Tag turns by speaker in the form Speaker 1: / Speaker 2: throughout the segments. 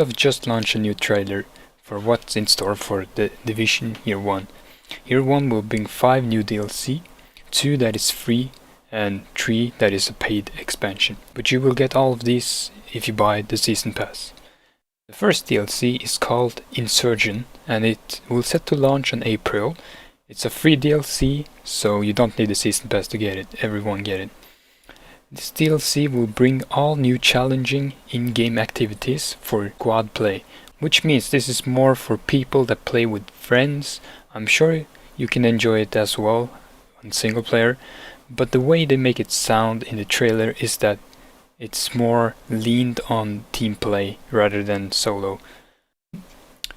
Speaker 1: I've just launched a new trailer for what's in store for the Division Year 1. Year 1 will bring 5 new DLC, 2 that is free and 3 that is a paid expansion. But you will get all of these if you buy the Season Pass. The first DLC is called Insurgent and it will set to launch in April. It's a free DLC, so you don't need a Season Pass to get it, everyone get it. This DLC will bring all new challenging in-game activities for squad play, which means this is more for people that play with friends. I'm sure you can enjoy it as well on single player, but the way they make it sound in the trailer is that it's more leaned on team play rather than solo.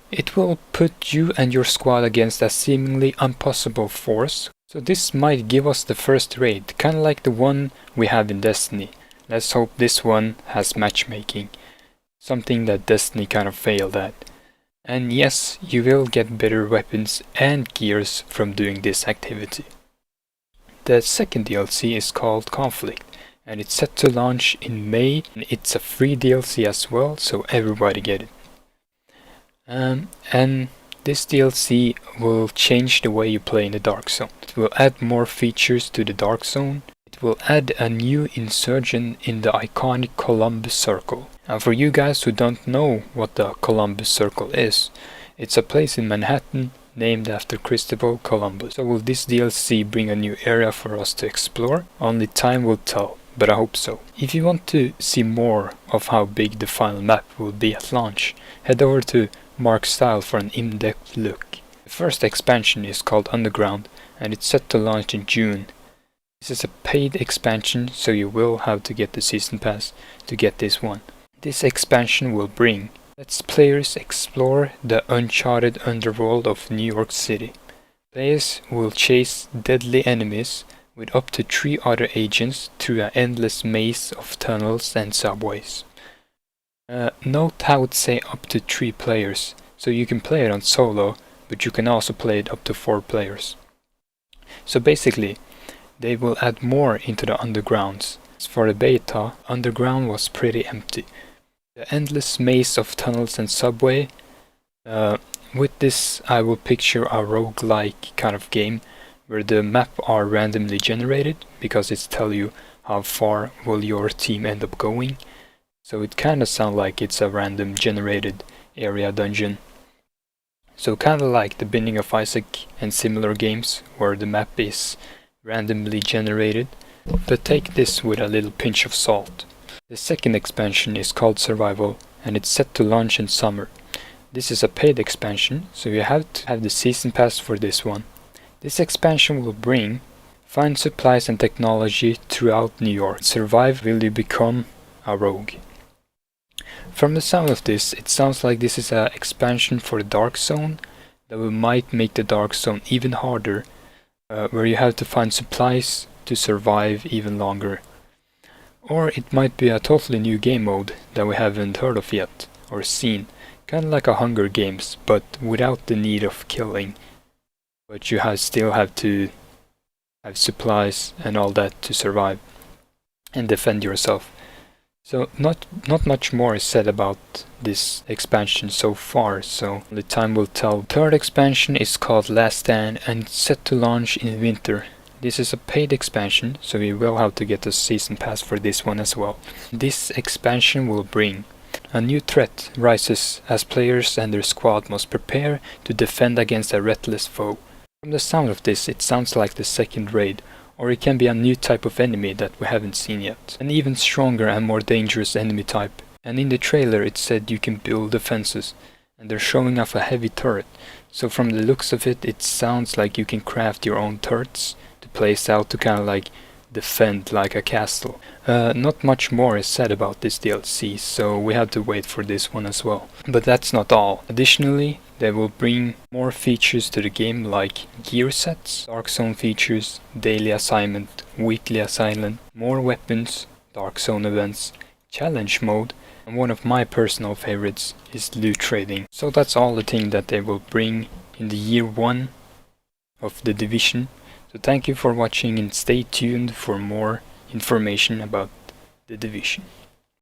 Speaker 1: It will put you and your squad against a seemingly impossible force. So this might give us the first raid, kinda like the one we have in Destiny. Let's hope this one has matchmaking, something that Destiny kind of failed at. And yes, you will get better weapons and gears from doing this activity. The second DLC is called Conflict, and it's set to launch in May. It's a free DLC as well, so everybody get it. And this DLC will change the way you play in the Dark Zone. It will add more features to the Dark Zone. It will add a new insurgent in the iconic Columbus Circle. And for you guys who don't know what the Columbus Circle is, it's a place in Manhattan named after Christopher Columbus. So will this DLC bring a new area for us to explore? Only time will tell, but I hope so. If you want to see more of how big the final map will be at launch, head over to Mark's Style for an in-depth look. The first expansion is called Underground and it's set to launch in June. This is a paid expansion, so you will have to get the Season Pass to get this one. This expansion will bring lets players explore the uncharted underworld of New York City. Players will chase deadly enemies with up to 3 other agents through an endless maze of tunnels and subways. Note how it say up to 3 players, so you can play it on solo, but you can also play it up to 4 players. So basically, they will add more into the undergrounds. As for the beta, underground was pretty empty. The endless maze of tunnels and subway, with this I will picture a roguelike kind of game, where the map are randomly generated, because it's tell you how far will your team end up going. So it kinda sounds like it's a random generated area dungeon. So kinda like the Binding of Isaac and similar games where the map is randomly generated, but take this with a little pinch of salt. The second expansion is called Survival and it's set to launch in summer. This is a paid expansion, so you have to have the Season Pass for this one. This expansion will bring find supplies and technology throughout New York. Survive will you become a rogue. From the sound of this, it sounds like this is an expansion for the Dark Zone that might make the Dark Zone even harder, where you have to find supplies to survive even longer. Or it might be a totally new game mode that we haven't heard of yet, or seen, kinda like a Hunger Games, but without the need of killing. But you still have to have supplies and all that to survive and defend yourself. So not much more is said about this expansion so far, so the time will tell. Third expansion is called Last Stand and it's set to launch in winter. This is a paid expansion, so you will have to get a Season Pass for this one as well. This expansion will bring a new threat rises as players and their squad must prepare to defend against a relentless foe. From the sound of this, it sounds like the second raid, or it can be a new type of enemy that we haven't seen yet. An even stronger and more dangerous enemy type. And in the trailer it said you can build defenses, and they're showing off a heavy turret. So from the looks of it, it sounds like you can craft your own turrets to place out to kinda like defend like a castle. Not much more is said about this DLC, so we have to wait for this one as well. But that's not all. Additionally, they will bring more features to the game like gear sets, Dark Zone features, daily assignment, weekly assignment, more weapons, Dark Zone events, challenge mode, and one of my personal favorites is loot trading. So that's all the thing that they will bring in the year 1 of the Division. So thank you for watching and stay tuned for more information about the Division.